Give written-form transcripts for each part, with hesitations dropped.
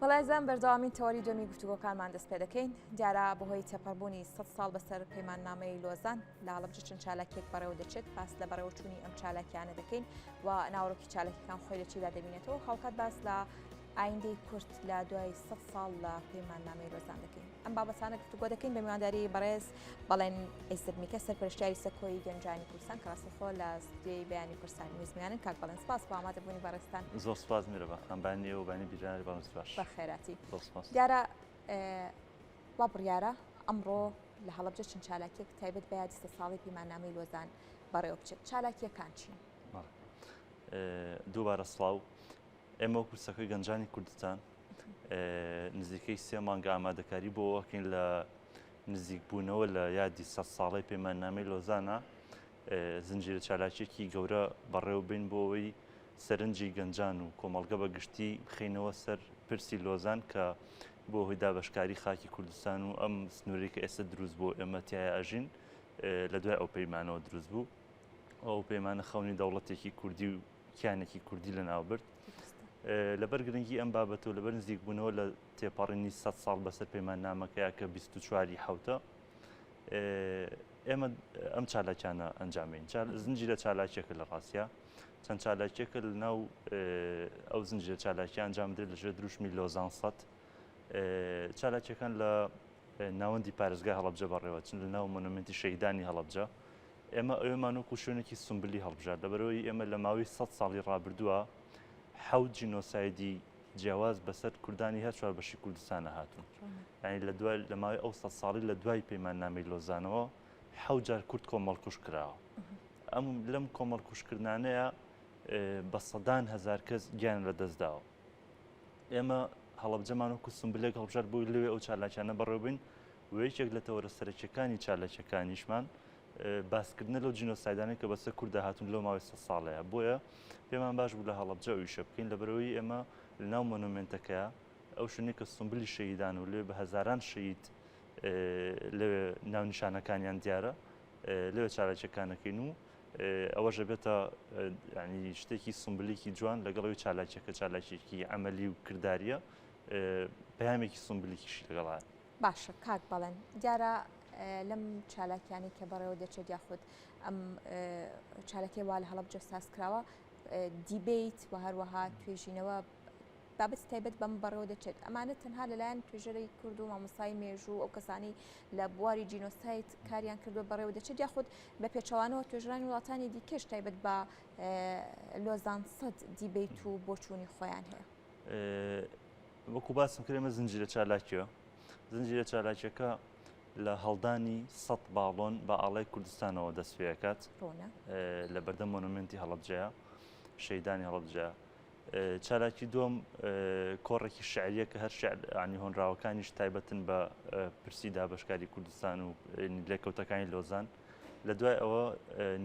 بەڵێزان بەردەوامی تەوەری دەمی گفتوگۆکانمان دەست پێ دەکەین دیارە بەهۆی تێپەڕبوونی 100 ساڵ بەسەر پەیماننامەی لۆزان لە هەڵەبجە چەند چالاکێک بەڕێوە دەچێت باس لە بەڕێوەچوونی ئەم چالاکیانە دەکەین و ناوەڕۆکی چالاکیەکان خۆی لە چیدا دەبینێتەوە خەڵکات باس لە ئایندەی کورد لە دوای 100 ساڵ لە پەیماننامەی لۆزان دەکەین ئەم بابەتانە گفتوگۆ دەکەین بە میوانداری بەڕێز بەڵێن ئەیسەدمیکە سەرپەرشتیاری سەکۆی گەنجانی کوردستان کە ڕاستەخۆ لە ستودیۆی بەیانی پرسانی وزمیانن کاک بەڵێن سپاس بۆ ئامادەبوونی بەڕێستان زۆر سپاس میرەبە ئەمبانی ئێوە بانی بیرانی باش بە خێراتی دیارە وا بڕیارە ئەمڕۆ لە هەڵەبجە چەند چالاکێک تایبەت بە یادی 100 ساڵی پەیماننامەی لۆزان بەڕێوە بچێت چالاکیەکان چین؟ دووبارە سڵاو ئێمە کورسەکەی گەنجانی کوردستان نزیکەی 3 مانگە ئامادەکاری بۆ وەکەین لە نزیکبوونەوە لە یادی 100 ساڵی پەیماننامەی لۆزانە زنجیرە چالاکیەکی گەورە بەڕێوە بین بۆ ئەوەی سەرنجی گەنجان و کۆمەڵگە بە گشتی بخینەوە سەر پرسی لۆزان کە بۆ هۆی دابەشکاری خاکی کوردستان و ئەم سنوورەی کە ئێستا دروست بۆ ئێمە تایە ئەژین لە دوای ئەو پەیمانەوە دروست بوو ئەو پەیمانە خەونی دەوڵەتێکی کوردی و کیانێکی کوردی لە ناوبرد لەبەر گرنگی ئەم بابەتە و لەبەر نزیک بوونەوە لە تێپەڕینی 100 ساڵ بەسەر پەیماننامەکەیە کە 24 حوتە ئێمە ئەم چالاکیانە ئەنجامین زنجیرە چالاکیەکە لە ڕاستیە چەند چالاکیەکە لە ناو ئەو زنجیرە چالاکی ئەنجام درێت لەژێر دروشمی لۆزان سەد چالاکیەکان لە ناوەندی پارێزگای هەڵەبجە بەڕێوەچن لە ناو مۆنومنتی شەیدانی هەڵەبجە ئێمە ئەوێمانوەکو شوێنێکی سمبلی هەڵبژار لەبەرەوەی ئێمە لە ماوەی 100 ساڵی ڕابردووە حەوت جینۆسایدی جیاواز بەسەر کوردانی هەر چوار بەشی کوردستانە هاتوون یعنی لە دوای لە ماوەی ئەو 100 ساڵی لە دوای پەیماننامەی لۆزانەوە حەوت جار کورد کۆمەڵکوژ کراوە ئەم لەم کۆمەڵکوژکردانەیە بە سەدان هەزار کەس گیان لە دەستداوە ئێمە هەڵەبجەمان وەکو سمبلێک هەڵبژار بووی لەوێ ئەو چالاکیانە بەڕێوەبین و یەکێک لە تەوەرە سەرەکیەکانی چالاکیەکانیشمان باسکردنە لەو جینۆسایدانەی کە بەسەر کووردا هاتوون لەو ماوەی 100 ساڵەیە بۆیە پێمان باش بوو لە هەڵەبجە ئەویشە بکەین لەبەرەوەی ئێمە لە ناو مۆنومنتەکەیە ئەو شوێنێک کە سمبلی شەیدان و لێ بە هەزاران شەید لەوێ ناونیشانەکانیان دیارە لەوێ چالاکیەکانەکەین و ئەوەژە بێتە ینی شتێکی سمبلێکی جوان لەگەڵەوەی چالاکیەکە چالاکیێکی عەمەلی و کرداریە پەیامێکی سمبلیکیشی لەگەڵا باشە کاک بەڵێن دیارە لەم چالاکیانی کە بەڕێوە دەچێت یاخود ئەم چالاکی وا لە هەڵەبجە ساز کراوە دیبیت و هەروەها توێژینەوە بابەت تایبەت بەم بەڕێوە دەچێت ئەمانە تەنها لەلایەن توێژەرەی کورد و مامۆستای مێژوو ئەو کەسانی لە بواری جینۆسایت کاریان کردووە بەڕێوە دەچێت یاخود بە پێچەوانەوە توێژرانی وڵاتانی دیکەش تایبەت بە لۆزان سەد دیبیت و بۆچوونی خۆیان هەیە وەکو باسم کرد ئێمە زنجیرە چالاکیە زنجیرە چالاکیەکە لە هەڵدانی 100 باڵۆن بە ئاڵای کوردستانەوە دەست پێکات لە بەردەم مۆنومنتی هەڵەبجەیە شەیدانی هەڵەبجە چالاکی دوم کۆڕێکی شعریە کە هەر عنی هۆنراوەکانیش تایبەتن بە پرسی دابەشکاری کوردستان و لێکەوتەکانی لۆزان لە دوای ئەوە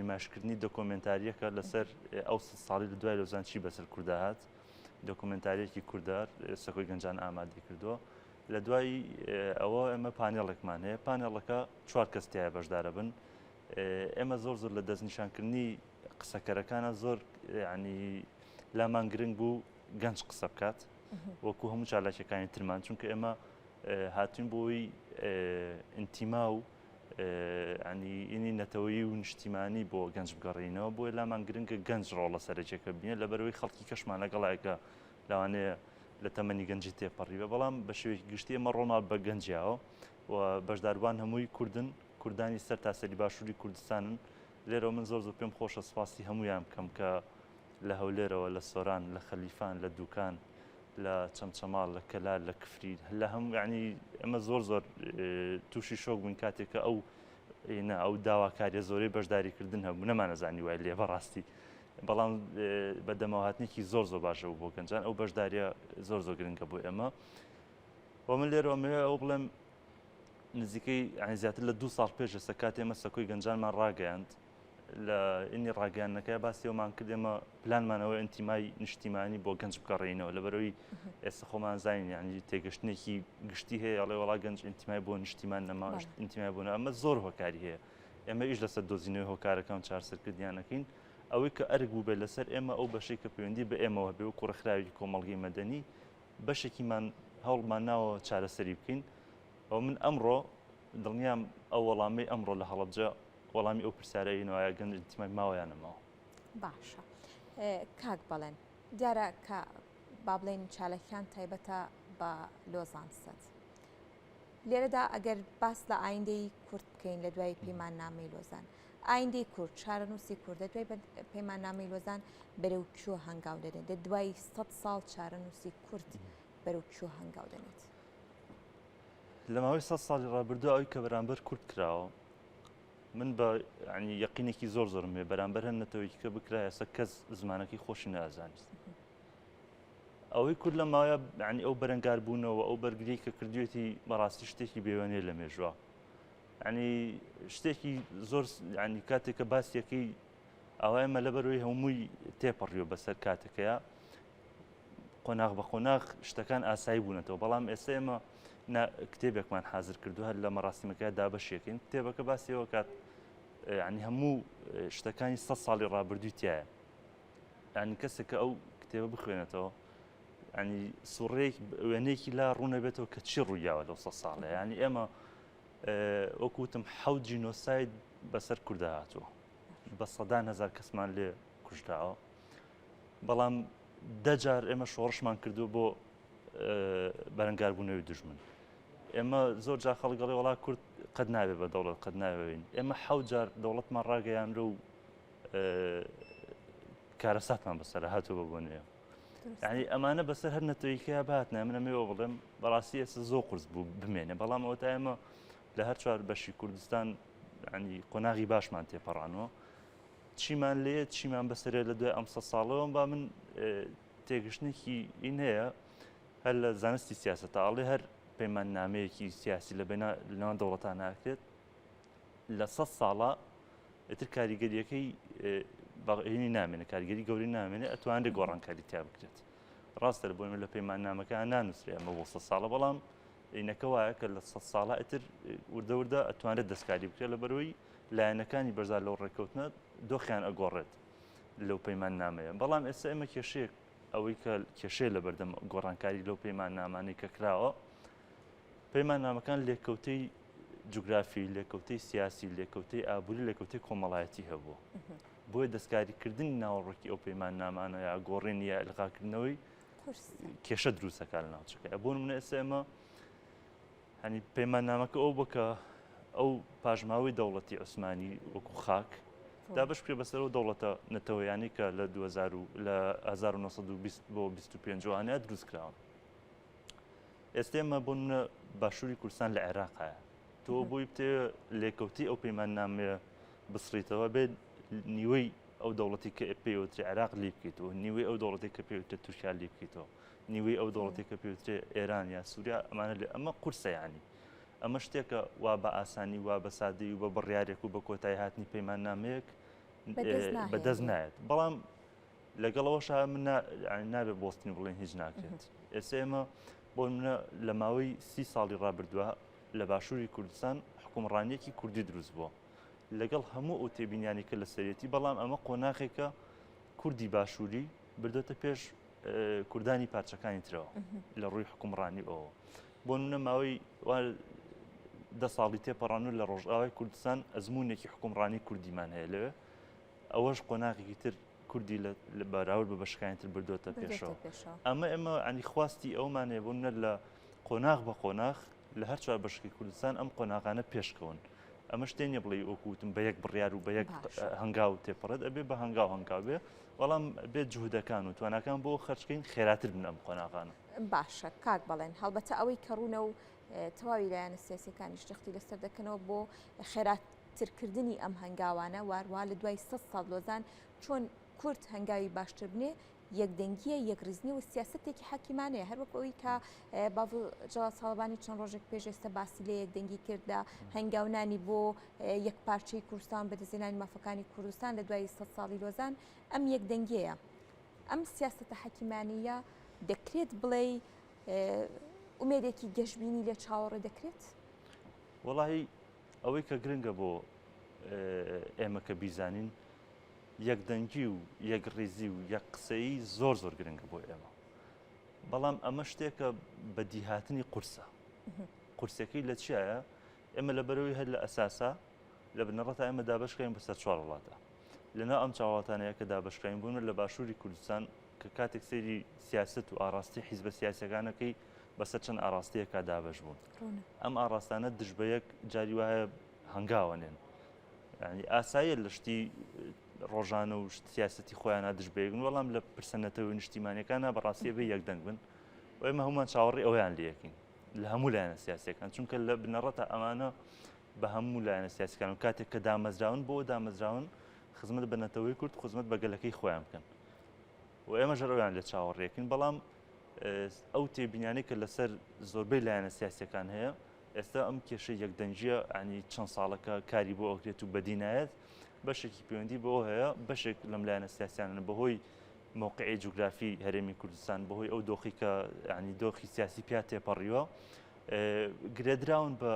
نمایشکردنی دۆکۆمنتاریەکە لەسەر ئەو 100 ساڵی لە دوای لۆزان چی بەسەر کووردا هات دۆکۆمنتاریەکی کوردار سەکۆی گەنجان ئامادەی کردووە لە دوای ئەوە ئێمە پانێڵێکمان هەیە پانێڵەکە 4 کەس تایە بەشدارە بن ئێمە زۆر زۆر لە دەستنیشانکردنی قسەکەرەکانە زۆر ینی لامان گرنگ بوو گەنج قسە بکات وەکو هەموو چالاکیەکانی ترمان چونکە ئێمە هاتوین بۆی ئینتیما و ینی ئینی نەتەوەیی و نیشتیمانی بۆ گەنج بگەڕینەوە بۆی لامان گرنگە گەنج ڕۆڵە سەرەکیەکە بینێت لەبەرەوەی خەڵکی کەشمان لەگەڵایەکە لەوانەیە لە تەمەنی گەنجی تێپەڕیبە بەڵام بە شێوەیەکی گشتی ئێمە ڕۆڵمان بە گەنجیاوە و بەشداروان هەمووی کوردن کوردانی سەر تاسەری باشووری کوردستانن لێرەوە من زۆر زۆر پێم خۆشە سپاسی هەمویان بکەم کە لە هەولێرەوە لە سۆران لە خەلیفان لە دووکان لە چەمچەماڵ لە کەلار لە کفری لە هەموو ینی ئەمە زۆر زۆر تووشی شۆک بووین کاتێککە ئەو داواکاریە زۆرەی بەشداریکردن هەبوو نەمانەزانی وای لێ بەڕاستی بەڵام بەدەماوهاتنێکی زۆر زۆر باشە بوو بۆ گەنجان ئەو بەشداریە زۆر زۆر گرنگە بۆ ئێمە و من لێرەوە ئەو بڵێم نزیکەی زیاتر لە 2 ساڵ پێش ئێستا کات ئێمە سەکۆی گەنجانمان ڕاگەیاند لە ئینی ڕاگەیانەکەی باسیەوەمان کرد ئێمە پلانمانەوە ئەنتیمای نیشتیمانی بۆ گەنج بکەڕێنەوە لەبەرەوەی ئێستا خۆمان زانین ینی تێگەشتێکی گشتی هەیە ئەڵێ وڵا گەنج ئەنتیمای بۆ نیشتیمان نەما ئەنتیمای بوون ئەمە زۆر هۆکاری هەیە ئێمە ئیش لەسەر دۆزینەوەی هۆکارەکەم چارسەرکردیانەکەین ئەوەی کە ئەرگ بوو بێ لەسەر ئێمە ئەو بەشەی کە پەیوەندی بە ئێمەوە بێ و کوڕەخراوی کۆمەڵگەی مەدەنی بەشێکیمان هەوڵمان ناوە چارەسەری بکەین ئەو من ئەمڕۆ دڵنیام ئەو وەڵامی ئەمڕۆ لە هەڵەبجە وەڵامی ئەو پرسیارەیەوایە گەنج تیمای ماوەیانەمەوە. باشە کاک بەڵێن دیارە کە با بڵێن چالەکیان تایبەتە بە لۆزانسەد لێرەدا ئەگەر باس لە ئایندەی کورد بکەین لە دوای پەیماننامەی لۆزان ئایندەی کورد چارەنووسی کوردە دوای پەیماننامەی لۆزان بەرەو کوێ هەنگاو دەدێت لە دوای 100 ساڵ چارەنووسی کورد بەرەو کوێ هەنگاو دەنێت لە ماوەی 100 ساڵی ڕابردوو ئەوی کە بەرامبەر کورد کراوە من بە ینی یەقینێکی زۆر زۆرم هەیە بەرامبەر هەر نەتەوەیکی کە بکرایە ئێستا کەس زمانەکەی خۆشی نازانیست ئەوەی کورد لە ماوەیە ینی ئەو بەرەنگار بوونەوە ئەو بەرگری کە کردوێتی بەڕاستی شتێکی بێوەنێ لە مێژووە ینی شتێکی زۆر ینی کاتێک کە باسیەکەی ئەوایمە لەبەرەوەی هەمووی تێپەڕیۆ بەسەر کاتەکەیە قۆناغ بە قۆناغ شتەکان ئاسایی بوونەتەوە بەڵام ئێستا ئێمە کتێبێکمان حازر کردو هەر لە مەڕاستیمەکەی دابەشێکین کتێبەکە باسیەوە کات ینی هەموو شتەکانی 100 ساڵی ڕابردووی تایە ینی کەسێک کە ئەو کتێبە بخوێنێتەوە ینی سوڕێک وێنەیەکی لا ڕوونە بێتەوە کە چی ڕوویاوە لەو 100 ساڵێ ینی ئێمە وەکوتم حەوت جینۆساید بەسەر کووردا هاتووە بە سەدان هەزار کەسمان لێ کوژراوە بەڵام دەجار ئێمە شۆڕشمان کردو بۆ بەرەنگاربوونەوەی دژمن ئێمە زۆر جا خەڵگەڵی وڵا کورد قەت نابێت بە دەوڵەت قەت ناوێن ئێمە حەوت جار دەوڵەتمان ڕاگەیانرە و کارەساتمان بەسەر هاتووە بۆ نوێ ینی ئەمانە بەسەر هەر نەتەوەیکە بهاتنە منە مێوە بڵێم بەڕاستی ئێستا زۆر قورس بوو بمێنێ بەڵام ئەوە تا ئێمە لە هەر چوار بەشی کوردستان ینی قۆناغی باشمان تێپەڕانەوە چیمان لێ چیمان بەسەرێ لە دوای ئەم 100 ساڵەوە با من تێگەشتێکی ئین هەیە هەر لە زانستی سیاسەتاڵێ هەر پەیماننامەیەکی سیاسی لە نێوان دەوڵەتان ناکرێت لە 100 ساڵە ئیتر کاریگەریەکەی بەغێنی نامێنێت کاریگەری گەوری نامێنێت ئەتوانێت گۆڕانکاری تیا بکرێت ڕاستە بۆ لە پەیماننامەکان نانووسێ ئەمە بۆ 100 ساڵە بەڵام عینەکە وایە کە لە 100 ساڵە ئیتر وردەوردە ئەتوانێت دەستکاری بکرێت لەبەرەوەی لایەنەکانی بەرزار لەو ڕێکەوتنە دۆخیان ئەگۆڕێت لەو پەیماننامەیە بەڵام ئێستا ئێمە کێشەیەک ئەوەی کە کێشەیە لە بەردەم گۆڕانکاری لەو پەیماننامانەی کە کراوە پەیماننامەکان لێکەوتەی جوگرافی لێکەوتەی سیاسی لێکەوتەی ئابووری لێکەوتەی کۆمەڵایەتی هەبووە بۆیە دەستکاریکردنی ناوەڕۆکی ئەو پەیماننامانە یا گۆڕینی یا ئەلغاکردنەوەی کێشە دروستەکە لە ناوچەکە بۆ نمونە ئێستا ئێمە هەنی پەیماننامەکە ئەو بکە ئەو پاژماوەی دەوڵەتی عوسمانی وەکو خاک دابش کرێ بەسەرەوە دەوڵەتە نەتەوەیانی کە لە 1920 بۆ 25 وانەیە دروست کراون ئێستا ئێمە بۆ نمونە باشووری کوردستان لە عێراقایە تۆ بۆی بتێ لێکەوتی ئەو پەیماننامەیە بسڕیتەوە بێت نیوەی ئەو دەوڵەتی کە پێوتری عێراق لی بکەیتەوە نیوەی ئەو دەوڵەتی کە پێوترێت تورکیا لی بکەیتەوە نیوەی ئەو دەوڵەتی کە پێوترێت ئێران یا سووریا ئەمانە لێ ئەمە قورسە یانی ئەمە شتێکە وا بە ئاسانی وا بە سادەی و بە بڕیارێک و بە کۆتایی هاتنی پەیماننامەیەک بەدەست نایێت بەڵام لەگەڵەوەشا من نابێت بۆستنی بڵێن هیچ ناکرێت ئێستا ئێمە بۆ منە لە ماوەی 30 ساڵی ڕابردووە لە باشووری کوردستان حکومڕانیەکی کوردی دروست بووە لەگەڵ هەموو ئەو تێبینیانی کە لە سەرەتی بەڵام ئەمە قۆناغێکە کوردی باشووری بردۆتە پێش کوردانی پارچەکانی ترەوە لە ڕووی حکومڕانی ئەوە بۆ نمونە ماوەی 10 ساڵی تێپەڕان و لە ڕۆژئاوای کوردستان ئەزمونێکی حکومڕانی کوردیمان هەیە لەوێ ئەوەش قۆناغێکی تر کوردی لە بەراورد بە بەشەکانی تر بردۆتە پێشەوە ئەمە ئێمە عنی خواستی ئەومانێ بۆ منە لە قۆناغ بە قۆناغ لە هەر چوار بەشکی کوردستان ئەم قۆناغانە پێشکەون ئەمە شتێنیە بڵێ ئۆکوتم بە یەک بڕیار و بە یەک هەنگاو تێپەڕێت ئەبێ بە هەنگاو بێ بەڵام بێت جوهودەکان و توانەکان بۆ خەرچکەین خێراتر بن ئەم قۆناغانە باشە کاک بەڵێن هەڵبەتە ئەوەی کەڕوونە و تەواوی لایەنە سیاسیەکانی شتەختی لەسەر دەکەنەوە بۆ خێراترکردنی ئەم هەنگاوانە وارووا لە دوای 100 ساڵ لۆزان چۆن کورد هەنگاوی باشتر بنێ یەکدەنگیە یەکڕیزنی و سیاسەتێکی حەکیمانەیە هەروەکەوەی کە جەواد ساڵبانی چەند ڕۆژێک پێش ئێستا باسی لێ یەکدەنگی کردە هەنگاونانی بۆ یەک پارچەی کوردستان بەدەستهێنانی مافەکانی کوردستان لە دوای 100 ساڵی لۆزان ئەم یەکدەنگیەیە ئەم سیاسەتە حەکیمانیە دەکرێت بڵێ ئومێدێکی گەشتبینی لە چاوەڕێ دەکرێت؟ وەڵاهی ئەوەی کە گرنگە بۆ ئێمە کە بیزانین یەکدەنگی و یەکڕێزی و یەک قسەیی زۆر گرنگە بۆ ئێمە بەڵام ئەمە شتێکە بەدیهاتنی قورسە قورسەکەی لە چیایە ئێمە لە بەرەوەی هەر لە ئەساسا لە بنەڕەتە ئێمە دابشکەین بەسەر 4 وڵاتە لەنا ئەم چاوەڵاتانەیە کە دابشکەین بوون لە باشووری کوردستان کە کاتێک سەیری سیاست و ئاڕاستی حیزبە سیاسەکانەکەی بەسەر چەند ئاڕاستەیەکە دابش بوون ئەم ئاڕاستانە دژبەیەک جاری وایە هەنگاوەنێن ینی ئاسایە لە شتی ڕۆژانە و سیاستی خۆیانە دژبەیەکن وەڵام لە پرسەنەتەوەی نیشتیمانیەکانە بەڕاستی بێ یەکدەنگ بن و ئێمە هەمومان چاوەڕێی ئەویان لەکەین لە هەموو لایەنە سیاسەکان چونکە لە بنەڕەتە ئەمانە بە هەموو لایەنە سیاسەکان و کاتێک کە دامەزراون بۆ دامەزراون خزمەت بە نەتەوەی کورد خزمەت بە گەلەکەی خۆیان بکەن و ئێمە ژەڕەویان لە چاوەڕێکین بەڵام ئەو تێبینیانەی کە لەسەر زۆربەی لایەنە سیاسەکان هەیە ئێستا ئەم کێشەی یەکدەنجیە ینی چەند ساڵەکە کاری بۆ ئەوکرێت و بەدینایەت بەشێکی پەیوەندی بۆ هەیە بەشێک لەم لایەنە سیاسیانە بەهۆی موقعی جوگرافی هەرێمی کوردستان بەهۆی ئەو دۆخی کە ینی دۆخی سیاسی پیا تێپەڕیوە گرێدراون بە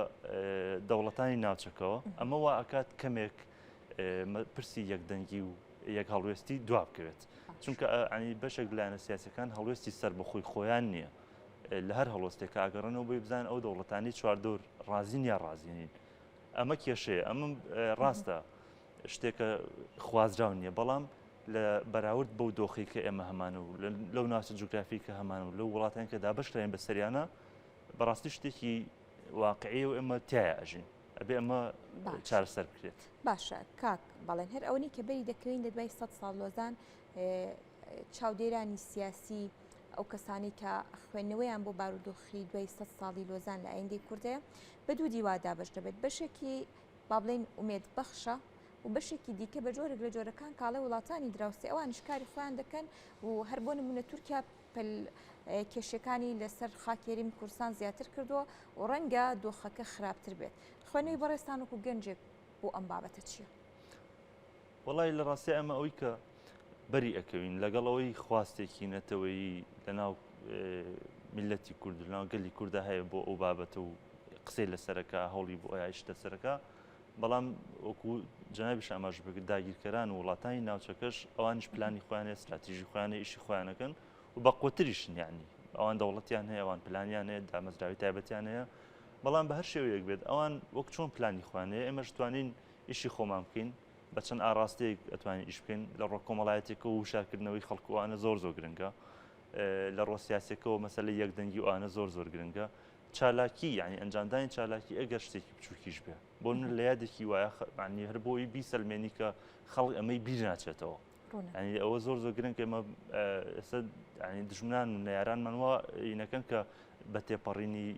دەوڵەتانی ناوچەکەەوە ئەمە وا ئەکات کەمێک پرسی یەکدەنگی و یەک هەڵوێستی دوا بکەوێت چونکە ئەنی بەشێک لایەنە سیاسەکان هەڵوێستی سەر بەخۆی خۆیان نییە لە هەر هەڵۆستێک ئاگەڕنەوە بۆی بزان ئەو دەوڵەتانی چواردۆر ڕازین یا ڕازینین ئەمە کێشەیە ئەمە ڕاستە شتێکە خوازراو نییە بەڵام لە بەراورد بەو دۆخی کە ئێمە هەمانە و لەو ناوچە جوگرافی کە هەمان و لەو وڵاتان کە دابشکراین بە سەریانە بەڕاستی شتێکی واقعی و ئێمە تایە ئەژین ئەبێ ئەمە چارەسەر بکرێت باشە کاک بەڵێن هەر ئەوەی کە بەری دەکەوین لە دوای 100 ساڵ لۆزان چاودێرانی سیاسی ئەو کەسانی کە خوێندنەوەیان بۆ بارودۆخی دوای 100 ساڵی لۆزان لە ئایندەی کوردەیە بە دوو دیوا دابش دەبێت بەشێکی با بڵێن ئومێد بەخشە و بەشێکی دیکە بە جۆرێک لە جۆرەکان کاڵە وڵاتانی دراوسێ ئەوان شکاری خۆیان دەکەن و هەر بۆ نمونە تورکیا کێشەکانی لەسەر خاکێریم کوردستان زیاتر کردووە و ڕەنگە دۆخەکە خراپتر بێت خوێنەوەی بەڕێستان وەکو گەنجێک بۆ ئەم بابەتە چییە؟ وەڵی لە ڕاستی ئەمە ئەوەی کە بەری ئەکەوین لەگەڵەوەی خواستێکی نەتەوەی لەناو میلەتی کورد لەناو گەلی کووردە هەیە بۆ ئەو بابەتە و قسەی لەسەرەکە هەوڵی بۆ ئایش لەسەرەکە بەڵام وەکو جنابیش ئاماژ بکرد داگیرکەران و وڵاتانی ناوچەکەش ئەوانش پلانی خۆیانێ استراتیژی خۆیانە ئیشی خۆیانەکەن و بە قوتریشن یعنی ئەوان دەوڵەتیان هەیە ئەوان پلانیان هەیە دامەزراوی تایبەتیان هەیە بەڵام بە هەر شێوەیەک بێت ئەوان وەک چۆن پلانی خۆیان هەیە ئێمەش توانین ئیشی خۆمان بکەین بە چەند ئاراستەیەک ئەتوانین ئیش بکەین لە ڕۆ کۆمەڵایەتێکە و وشارکردنەوەی خەڵکووانە زۆر گرنگە لە ڕۆ سیاسەکەەوە مەسەلەی یەکدەنگی ئەوانە زۆر گرنگە چالاکی یعنی ئەنجامدانی چالاکی ئەگەر شتێکی بچووکیش بێ بۆ من لە یادێکی وایە عنی هەر بۆی بیسەلمێنی کە خەڵک ئەمەی بیر ناچێتەوە ینی ئەوە زۆر گرنگ ئێمە ئێستا ینی دژمنان و نەیارانمانوە ئینەکەن کە بە تێپەڕینی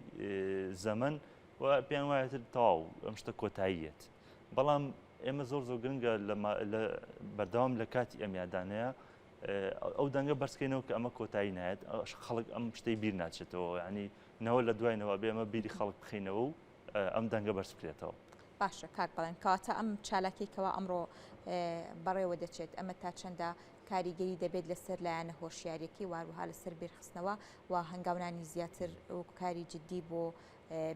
زەمن و پێیان وایەتر تەواو ئەم شتە کۆتاییەت بەڵام ئێمە زۆر گرنگە لە بەردەوام لە کاتی ئەمیادانەیە ئەو دەنگە بەرزکەینەوە کە ئەمە کۆتایی نایەت خەڵک ئەم شتەی بیر ناچێتەوە ینی نەوە لە دوایەوە بێ ئەمە بیری خەڵک بخینەوە و ئەم دەنگە بەرز بکرێتەوە باشە کاک بڵێن کەواتە ئەم چالاکیکەوە ئەمڕۆ بەڕێوە دەچێت ئەمە تا چەندە کاریگەری دەبێت لەسەر لایەنە هۆشیارێکی واروها لەسەر بێرخستنەوە و هەنگاونانی زیاتر و کاری جددی بۆ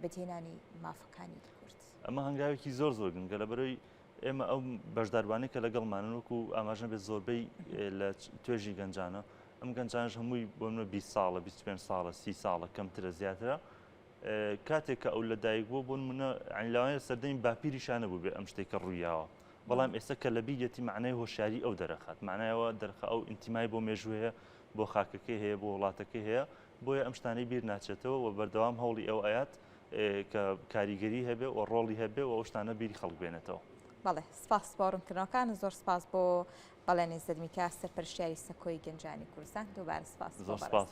بەدهێنانی مافەکانی کورد ئەمە هەنگاوێکی زۆر گرنگە لەبەرەوەی ئێمە ئەو بەشداربانەی کە لەگەڵمانن وەکو ئاماژە بێت زۆربەی لە توێژی گەنجانە ئەم گەنجانش هەمووی بۆ منە 20 ساڵە 25 ساڵە 30 ساڵە کەمترە زیاترە کاتێک کە ئەو لەدایک بوو بۆ منە لەوانەیە سەردەمی باپیریشانە بوو بێ ئەم شتێکە ڕوویاوە بەڵام ئێستا کە لە بیرەتی معنای هۆشیاری ئەو دەرەخات معنایەوە دەرخە ئەو ئینتیمای بۆ مێژووەیە بۆ خاکەکەی هەیە بۆ وڵاتەکەی هەیە بۆیە ئەم شتانەی بیر ناچێتەوە و بەردەوام هەوڵی ئەو ئايات کە کاریگەری هەبێ و ڕۆڵی هەبێ و ئەو شتانە بیری خەڵک بێنێتەوە بەڵێ سپاس باڕوونکردنەوەکان زۆر سپاس بۆ بەڵێنی زەرمیکە سەرپەرشتیاری سەکۆی گەنجانی کوردستان دووبارە سپاس زۆر سپاس